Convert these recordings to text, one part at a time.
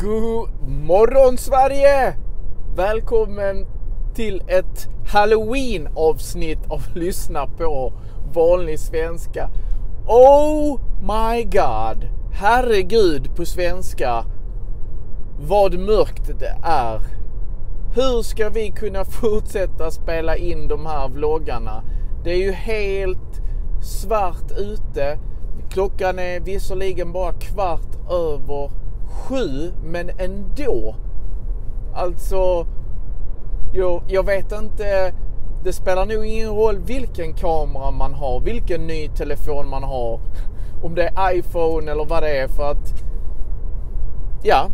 God morgon Sverige! Välkommen till ett Halloween-avsnitt av Lyssna på vanlig svenska. Oh my god! Herregud på svenska. Vad mörkt det är. Hur ska vi kunna fortsätta spela in de här vloggarna? Det är ju helt svart ute. Klockan är visserligen bara 7:15, men ändå. Alltså, jag vet inte. Det spelar nog ingen roll vilken kamera man har, vilken ny telefon man har. Om det är iPhone eller vad det är, för att ja,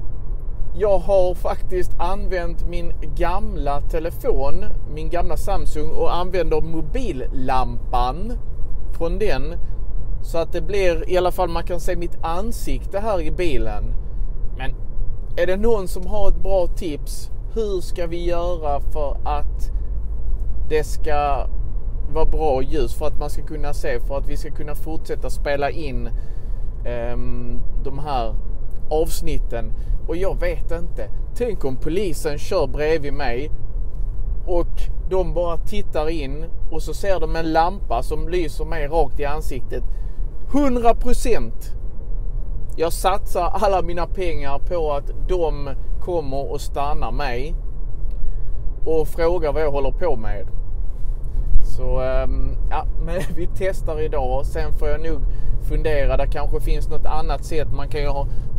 jag har faktiskt använt min gamla telefon, min gamla Samsung, och använder mobillampan från den. Så att det blir, i alla fall man kan se mitt ansikte här i bilen. Men är det någon som har ett bra tips? Hur ska vi göra för att det ska vara bra ljus? För att man ska kunna se, för att vi ska kunna fortsätta spela in de här avsnitten. Och jag vet inte. Tänk om polisen kör bredvid mig och de bara tittar in och så ser de en lampa som lyser mig rakt i ansiktet. 100%. Jag satsar alla mina pengar på att de kommer och stannar mig och frågar vad jag håller på med. Så ja, men vi testar idag. Sen får jag nog fundera. Det kanske finns något annat sätt. Man kan ju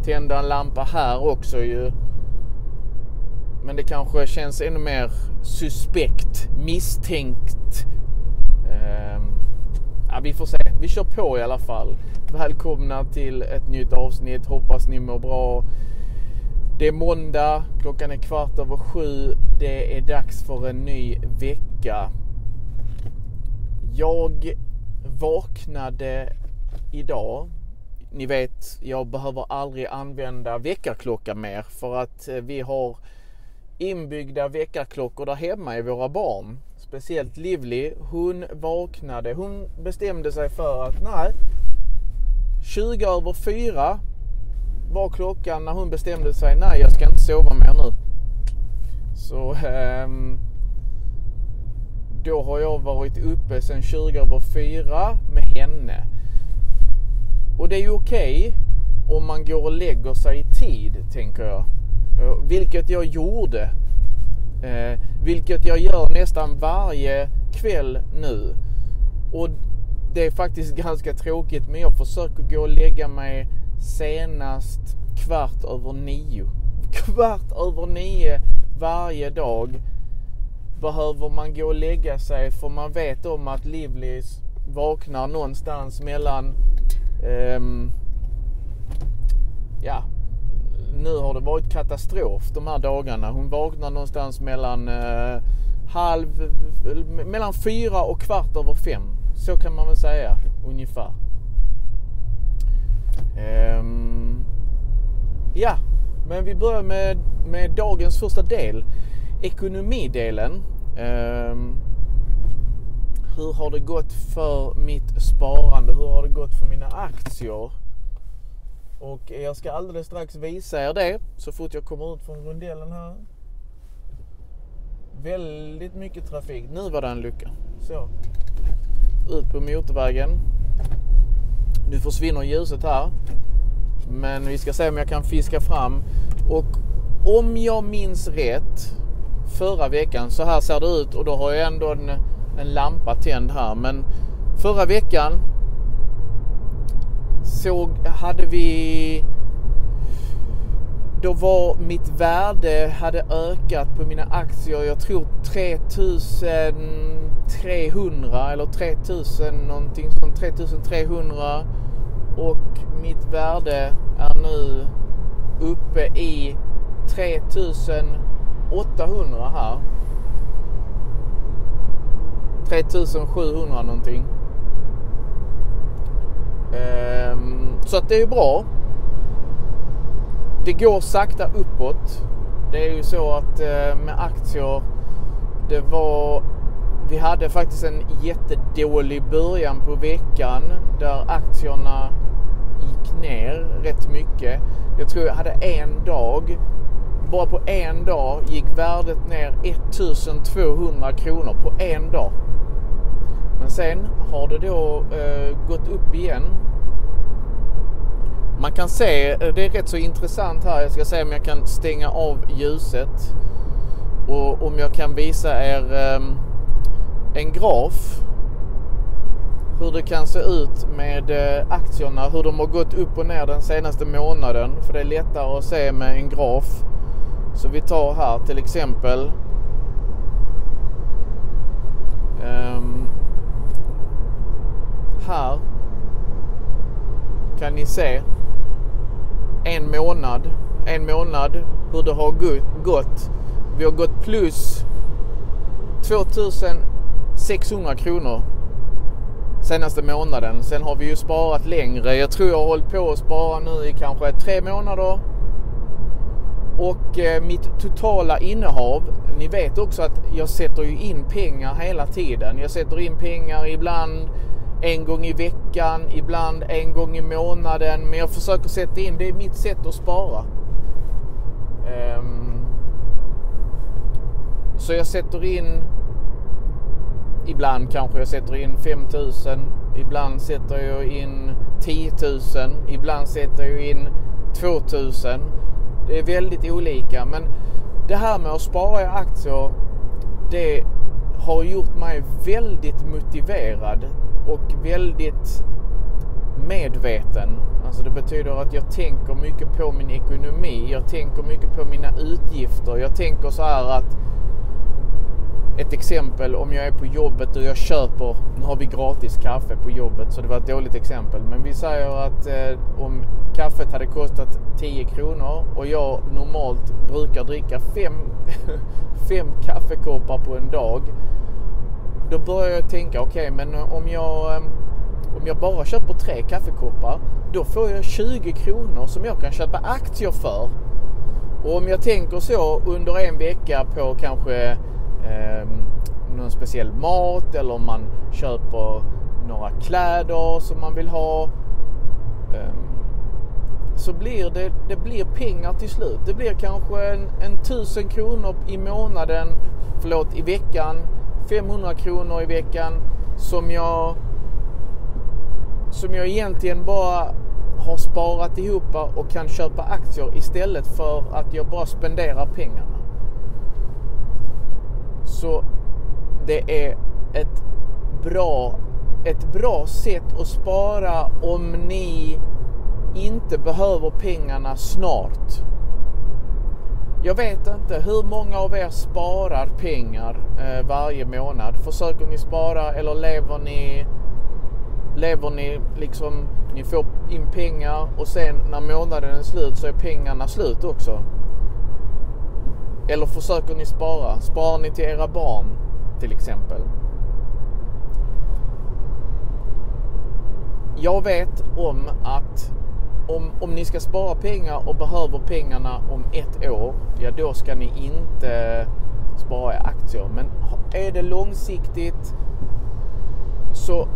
tända en lampa här också ju. Men det kanske känns ännu mer suspekt, misstänkt. Ja, vi får se. Vi kör på i alla fall. Välkomna till ett nytt avsnitt. Hoppas ni mår bra. Det är måndag. Klockan är 7:15. Det är dags för en ny vecka. Jag vaknade idag. Ni vet, jag behöver aldrig använda väckarklocka mer. För att vi har inbyggda väckarklockor där hemma i våra barn. Speciellt Livli, hon vaknade. Hon bestämde sig för att nej, 4:20 var klockan när hon bestämde sig. Nej, jag ska inte sova mer nu. Så då har jag varit uppe sedan 4:20 med henne. Och det är ju okej om man går och lägger sig i tid, tänker jag. Vilket jag gjorde. Vilket jag gör nästan varje kväll nu. Och det är faktiskt ganska tråkigt, men jag försöker gå och lägga mig senast 9:15. 9:15 varje dag behöver man gå och lägga sig, för man vet om att Livlis vaknar någonstans mellan ja, nu har det varit katastrof de här dagarna. Hon vaknar någonstans mellan 4 och 4:15. Så kan man väl säga ungefär. Ja, men vi börjar med dagens första del. Ekonomidelen. Hur har det gått för mitt sparande? Hur har det gått för mina aktier? Och jag ska alldeles strax visa er det så fort jag kommer ut från rondellen här. Väldigt mycket trafik. Nu var det en lucka. Så. Ut på motorvägen. Nu försvinner ljuset här. Men vi ska se om jag kan fiska fram. Och om jag minns rätt, förra veckan, så här ser det ut. Och då har jag ändå en lampa tänd här. Men förra veckan då var mitt värde hade ökat på mina aktier, jag tror 3300 eller 3000 någonting, som 3300, och mitt värde är nu uppe i 3800 här. 3700 någonting. Så att det är ju bra. Det går sakta uppåt. Det är ju så att med aktier, vi hade faktiskt en jättedålig början på veckan där aktierna gick ner rätt mycket. Jag tror jag hade en dag, bara på en dag gick värdet ner 1200 kronor på en dag. Men sen har det då gått upp igen. Man kan se, det är rätt så intressant här. Jag ska se om jag kan stänga av ljuset. Och om jag kan visa er en graf. Hur det kan se ut med aktierna. Hur de har gått upp och ner den senaste månaden. För det är lättare att se med en graf. Så vi tar här till exempel. Här kan ni se en månad hur det har gått. Vi har gått plus 2600 kronor senaste månaden. Sen har vi ju sparat längre. Jag tror jag har hållit på att spara nu i kanske 3 månader. Och mitt totala innehav, ni vet också att jag sätter ju in pengar hela tiden. Jag sätter in pengar ibland en gång i veckan, ibland en gång i månaden. Men jag försöker sätta in, det är mitt sätt att spara. Så jag sätter in, ibland kanske jag sätter in 5 000. Ibland sätter jag in 10 000. Ibland sätter jag in 2 000. Det är väldigt olika. Men det här med att spara i aktier, det har gjort mig väldigt motiverad och väldigt medveten. Alltså det betyder att jag tänker mycket på min ekonomi. Jag tänker mycket på mina utgifter. Jag tänker så här att ett exempel, om jag är på jobbet och jag köper, nu har vi gratis kaffe på jobbet så det var ett dåligt exempel, men vi säger att om kaffet hade kostat 10 kronor och jag normalt brukar dricka 5 kaffekoppar på en dag, då börjar jag tänka okej, men om jag bara köper 3 kaffekoppar, då får jag 20 kronor som jag kan köpa aktier för. Och om jag tänker så under en vecka på kanske någon speciell mat, eller om man köper några kläder som man vill ha, så blir det blir pengar till slut. Det blir kanske en 1000 kronor i månaden, i veckan, 500 kronor i veckan som jag egentligen bara har sparat ihop och kan köpa aktier istället för att jag bara spenderar pengarna. Så det är ett bra sätt att spara om ni inte behöver pengarna snart. Jag vet inte hur många av er sparar pengar varje månad. Försöker ni spara eller lever ni liksom, ni får in pengar och sen när månaden är slut så är pengarna slut också? Eller försöker ni spara? Sparar ni till era barn till exempel? Jag vet om att om ni ska spara pengar och behöver pengarna om 1 år, ja då ska ni inte spara i aktier. Men är det långsiktigt så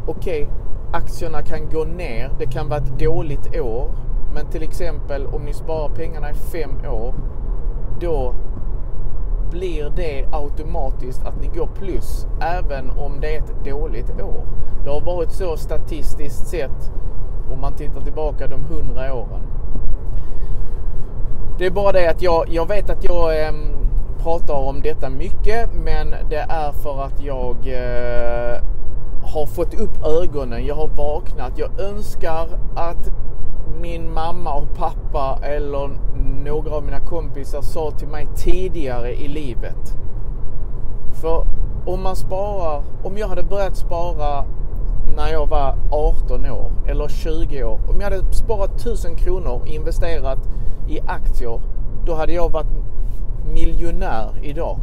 okej, aktierna kan gå ner. Det kan vara ett dåligt år. Men till exempel om ni sparar pengarna i 5 år, då blir det automatiskt att ni går plus även om det är ett dåligt år. Det har varit så statistiskt sett om man tittar tillbaka de 100 åren. Det är bara det att jag vet att jag pratar om detta mycket, men det är för att jag har fått upp ögonen. Jag har vaknat. Jag önskar att min mamma och pappa eller några av mina kompisar sa till mig tidigare i livet. För om jag hade börjat spara när jag var 18 år eller 20 år, om jag hade sparat 1000 kronor och investerat i aktier, då hade jag varit miljonär idag.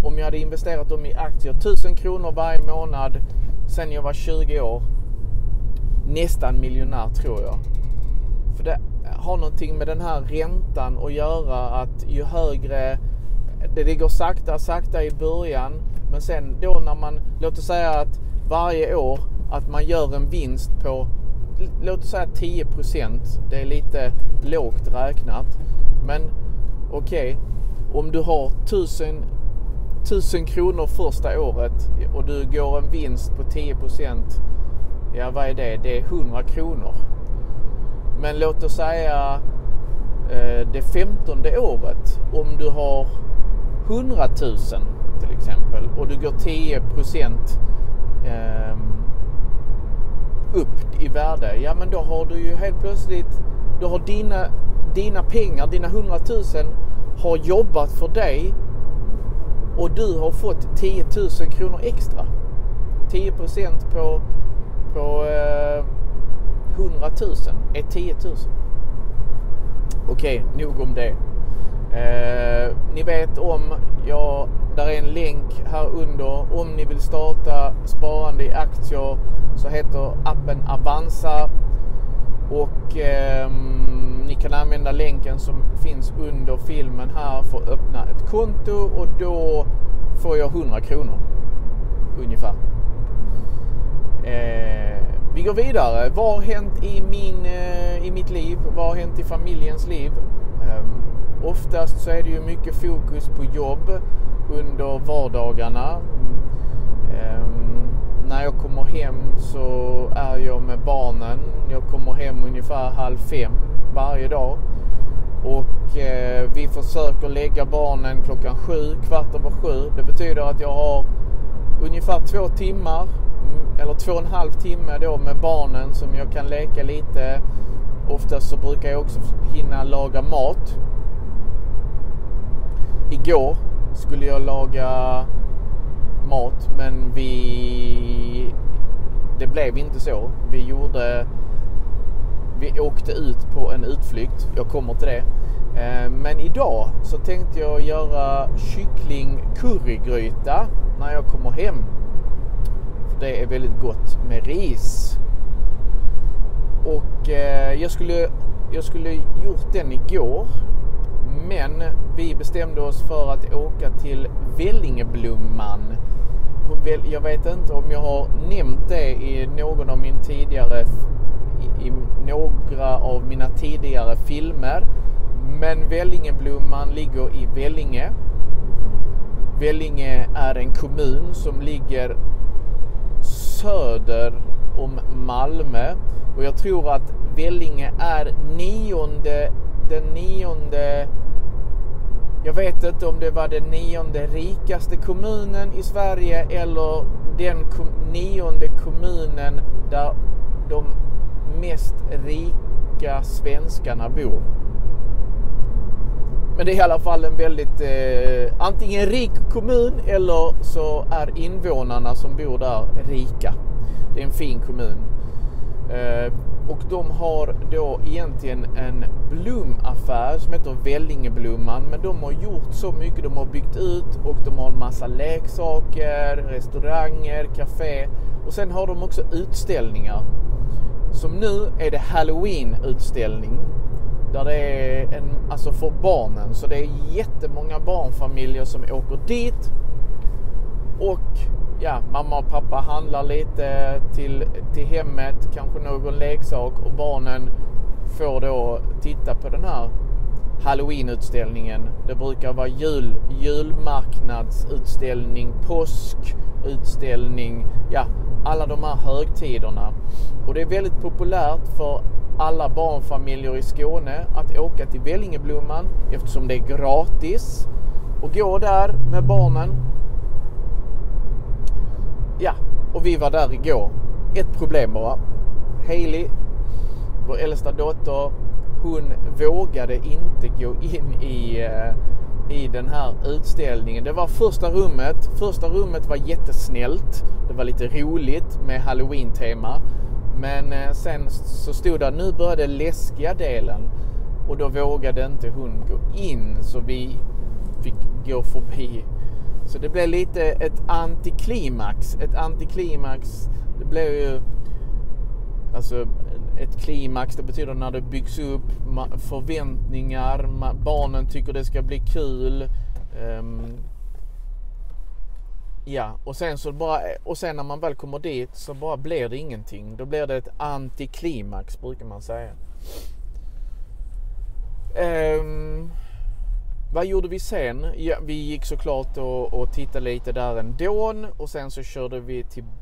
Om jag hade investerat dem i aktier, 1000 kronor varje månad sen jag var 20 år, nästan miljonär tror jag. För det har någonting med den här räntan att göra, att ju högre det går sakta i början, men sen då när man, låt oss säga att varje år att man gör en vinst på låt oss säga 10%. Det är lite lågt räknat. Men okej, om du har 1000 kronor första året och du går en vinst på 10%, ja vad är det? Det är 100 kronor. Men låt oss säga det 15:e året, om du har 100 000 till exempel och du går 10% upp i värde, ja men då har du ju helt plötsligt, då har dina pengar, dina 100 000 har jobbat för dig och du har fått 10 000 kronor extra. 10% på 100 000 är 10 000. Okej, nog om det. Ni vet om, där är en länk här under. Om ni vill starta sparande i aktier så heter appen Avanza. Och ni kan använda länken som finns under filmen här för att öppna ett konto. Och då får jag 100 kronor ungefär. Vi går vidare. Vad har hänt i mitt liv? Vad har hänt i familjens liv? Oftast så är det ju mycket fokus på jobb under vardagarna. När jag kommer hem så är jag med barnen. Jag kommer hem ungefär 4:30 varje dag. Och vi försöker lägga barnen 7:15, 7:15. Det betyder att jag har ungefär 2 timmar eller 2,5 timmar då med barnen som jag kan leka lite. Oftast så brukar jag också hinna laga mat. Igår skulle jag laga mat, men det blev inte så. Vi åkte ut på en utflykt. Jag kommer till det. Men idag så tänkte jag göra kyckling currygryta när jag kommer hem. För det är väldigt gott med ris. Och jag skulle gjort den igår. Men vi bestämde oss för att åka till Vellingeblomman. Jag vet inte om jag har nämnt det i några av mina tidigare filmer. Men Vellingeblomman ligger i Vellinge. Vellinge är en kommun som ligger söder om Malmö. Och jag tror att Vellinge är den nionde. Jag vet inte om det var den 9:e rikaste kommunen i Sverige eller den 9:e kommunen där de mest rika svenskarna bor. Men det är i alla fall en väldigt antingen rik kommun eller så är invånarna som bor där rika. Det är en fin kommun. Och de har då egentligen en blomaffär som heter Vellingeblomman. Men de har gjort så mycket. De har byggt ut och de har en massa leksaker, restauranger, café. Och sen har de också utställningar. Som nu är det Halloween-utställning. Där det är alltså för barnen. Så det är jättemånga barnfamiljer som åker dit. Och ja, mamma och pappa handlar lite till hemmet, kanske någon leksak, och barnen får då titta på den här Halloween-utställningen. Det brukar vara julmarknadsutställning, påskutställning, ja, alla de här högtiderna. Och det är väldigt populärt för alla barnfamiljer i Skåne att åka till Vellingeblomman eftersom det är gratis och gå där med barnen. Ja, och vi var där igår. Ett problem bara. Hailey, vår äldsta dotter, hon vågade inte gå in i den här utställningen. Det var första rummet. Första rummet var jättesnällt. Det var lite roligt med Halloween-tema. Men sen så stod det, nu började läskiga delen. Och då vågade inte hon gå in, så vi fick gå förbi. Så det blev lite ett antiklimax. Det blev ju, alltså ett klimax, det betyder när det byggs upp förväntningar, barnen tycker det ska bli kul. Ja, och sen när man väl kommer dit så bara blir det ingenting. Då blir det ett antiklimax, brukar man säga. Vad gjorde vi sen? Ja, vi gick såklart och tittade lite där ändå. Och sen så körde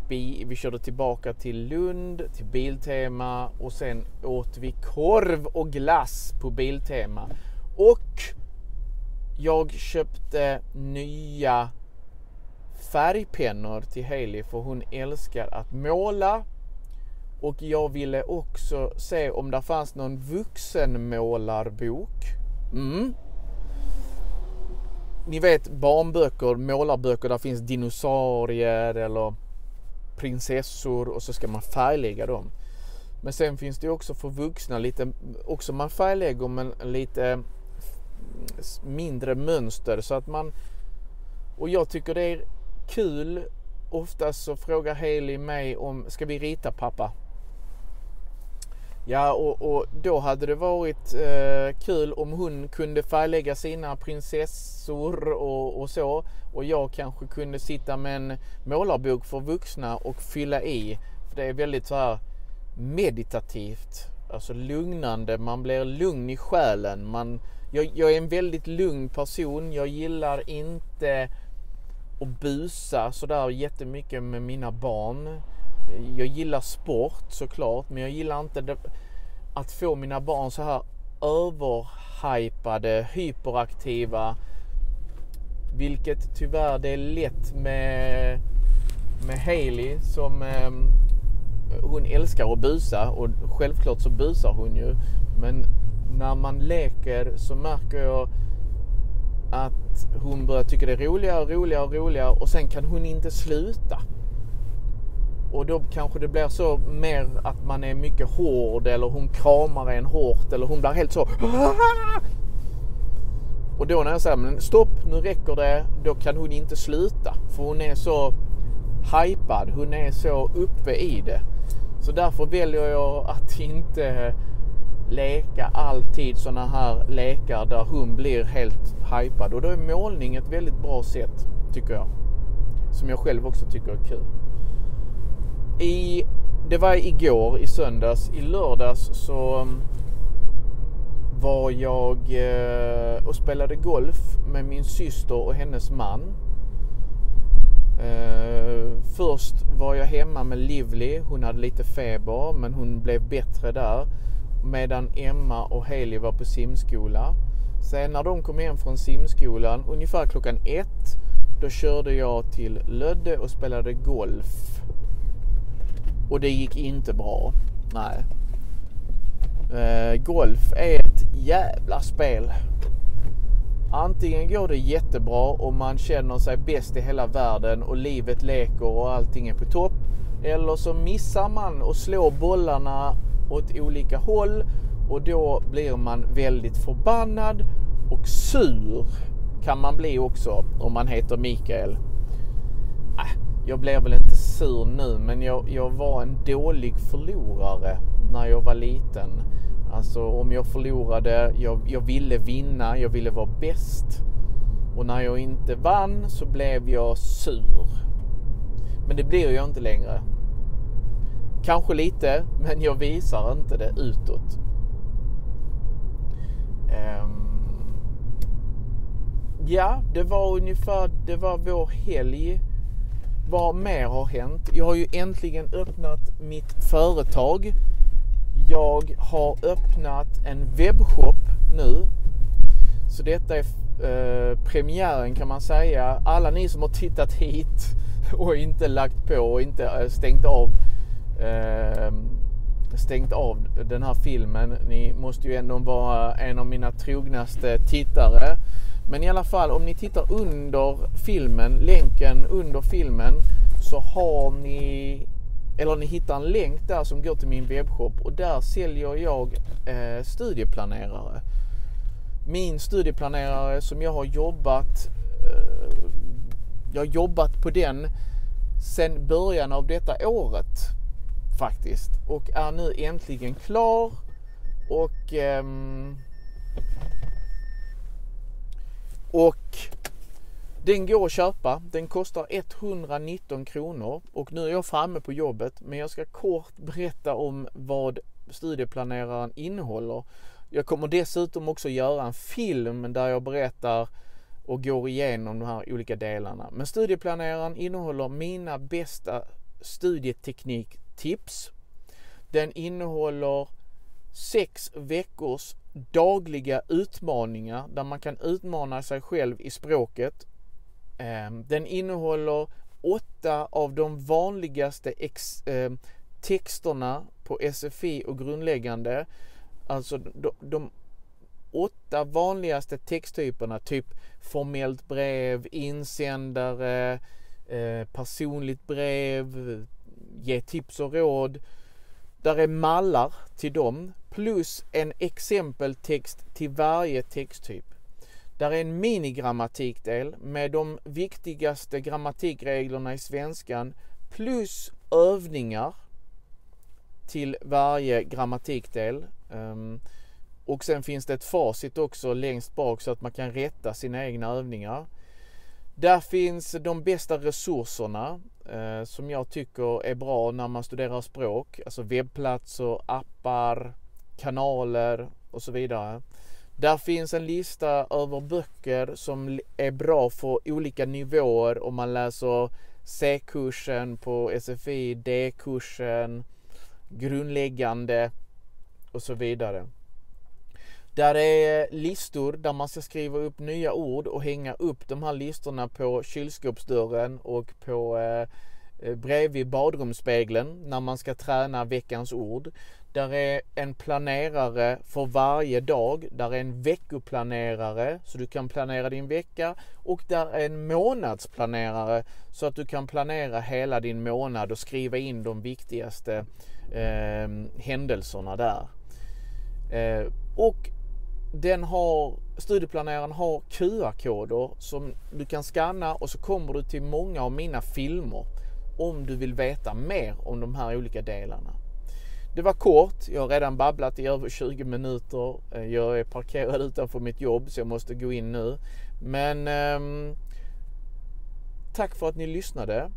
vi körde tillbaka till Lund, till Biltema. Och sen åt vi korv och glass på Biltema. Och jag köpte nya färgpennor till Hailey, för hon älskar att måla. Och jag ville också se om det fanns någon vuxenmålarbok. Ni vet, barnböcker, målarböcker, där finns dinosaurier eller prinsessor och så ska man färglägga dem. Men sen finns det också för vuxna också man färglägger men lite mindre mönster, så att och jag tycker det är kul. Oftast så frågar Hailey mig om, ska vi rita pappa? Ja, och då hade det varit kul om hon kunde färglägga sina prinsessor och så. Och jag kanske kunde sitta med en målarbok för vuxna och fylla i. För det är väldigt så här meditativt, alltså lugnande. Man blir lugn i själen. Jag är en väldigt lugn person. Jag gillar inte att busa sådär jättemycket med mina barn. Jag gillar sport såklart, men jag gillar inte att få mina barn så här överhypade, hyperaktiva, vilket tyvärr det är lätt med Hailey, som hon älskar att busa, och självklart så busar hon ju, men när man leker så märker jag att hon börjar tycka det är roligare och sen kan hon inte sluta. Och då kanske det blir så mer att man är mycket hård, eller hon kramar en hårt, eller hon blir helt så. Och då när jag säger, men stopp, nu räcker det, då kan hon inte sluta. För hon är så hypad, hon är så uppe i det. Så därför väljer jag att inte leka alltid såna här lekar där hon blir helt hypad. Och då är målning ett väldigt bra sätt, tycker jag. Som jag själv också tycker är kul. Det var igår, i söndags. I lördags så var jag och spelade golf med min syster och hennes man. Först var jag hemma med Livly. Hon hade lite feber, men hon blev bättre där. Medan Emma och Hailey var på simskola. Sen när de kom hem från simskolan, ungefär klockan 1, då körde jag till Lödde och spelade golf. Och det gick inte bra. Nej. Golf är ett jävla spel. Antingen går det jättebra och man känner sig bäst i hela världen och livet leker och allting är på topp. Eller så missar man och slår bollarna åt olika håll, och då blir man väldigt förbannad och sur kan man bli också om man heter Mikael. Jag blev väl inte sur nu, men jag var en dålig förlorare när jag var liten. Alltså om jag förlorade, jag ville vinna, jag ville vara bäst. Och när jag inte vann så blev jag sur. Men det blir jag inte längre. Kanske lite, men jag visar inte det utåt. Ja, det var vår helg. Vad mer har hänt? Jag har ju äntligen öppnat mitt företag. Jag har öppnat en webbshop nu. Så detta är premiären, kan man säga. Alla ni som har tittat hit och inte lagt på och inte stängt av den här filmen. Ni måste ju ändå vara en av mina trognaste tittare. Men i alla fall, om ni tittar under filmen, länken under filmen, så har ni, eller ni hittar en länk där som går till min webbshop, och där säljer jag studieplanerare. Min studieplanerare som jag har jobbat på den sedan början av detta året faktiskt, och är nu äntligen klar. Och Den går att köpa, den kostar 119 kronor och nu är jag framme på jobbet, men jag ska kort berätta om vad studieplaneraren innehåller. Jag kommer dessutom också göra en film där jag berättar och går igenom de här olika delarna. Men studieplaneraren innehåller mina bästa studietekniktips. Den innehåller 6 veckors dagliga utmaningar där man kan utmana sig själv i språket. Den innehåller 8 av de vanligaste texterna på SFI och grundläggande. Alltså de 8 vanligaste texttyperna, typ formellt brev, insändare, personligt brev, ge tips och råd. Där är mallar till dem plus en exempeltext till varje texttyp. Där är en minigrammatikdel med de viktigaste grammatikreglerna i svenskan plus övningar till varje grammatikdel. Och sen finns det ett facit också längst bak så att man kan rätta sina egna övningar. Där finns de bästa resurserna som jag tycker är bra när man studerar språk. Alltså webbplatser, appar, kanaler och så vidare. Där finns en lista över böcker som är bra för olika nivåer om man läser C-kursen på SFI, D-kursen, grundläggande och så vidare. Där är listor där man ska skriva upp nya ord och hänga upp de här listorna på kylskåpsdörren och på bredvid badrumsspegeln när man ska träna veckans ord. Där är en planerare för varje dag. Där är en veckoplanerare så du kan planera din vecka. Och där är en månadsplanerare så att du kan planera hela din månad och skriva in de viktigaste händelserna där. Och studieplaneraren har QR-koder som du kan scanna och så kommer du till många av mina filmer om du vill veta mer om de här olika delarna. Det var kort, jag har redan babblat i över 20 minuter. Jag är parkerad utanför mitt jobb så jag måste gå in nu. Men tack för att ni lyssnade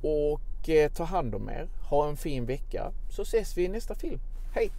och ta hand om er. Ha en fin vecka så ses vi i nästa film. Hej!